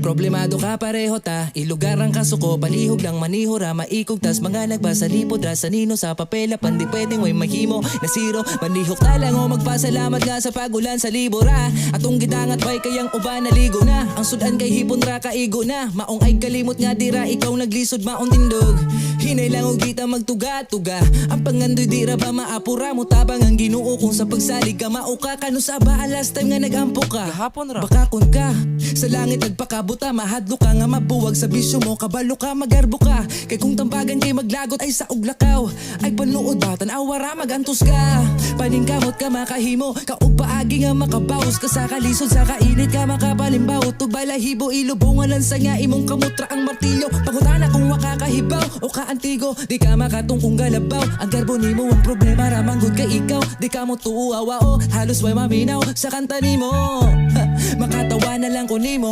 Problemado ka pareho ta, ilugar ang kasuko, palihog lang manihura, maikog tas mga nagbasalipod, rasanino sa papela, pandi pwedeng way mahimo, nasiro, manihok na lang o magpasalamat nga sa pagulan sa libora, atong gidangat bay kayang uban naligo na, ang sudan kay hipon ra kaigo na, maong ay kalimot nga dira ikaw naglisod maong tindog, hinay lang og kita magtuga-tuga, ang pangandoy dira ba maapura mo tabang ang Ginoo kung sa pagsalig ka mauka kanu sa ba last time nga nagampo ka, Gahapon ra. baka kun ka sa langit nagpakabuta, mahadlo ka nga mabuwag sa bisyo mo, kabalo ka magarbo ka, kay kung tambagan kay maglagot ay sa uglakaw, ay panuod ba tanawa ra magantos ka, paningkamot ka makahimo, kaug paagi nga makabawas ka sa kalisod, sa kainit ka makapalimbaw, tug balahibo ilubungan lang sa nga imong kamutra ang martilyo, pangutana kung wakakahibaw o kaantigo, di ka makatong kung galabaw, ang garbo nimo ang problema ramanggod ka ikaw, di ka mo tuuawa o halos way maminaw sa kanta nimo, makatawa na lang ko nimo.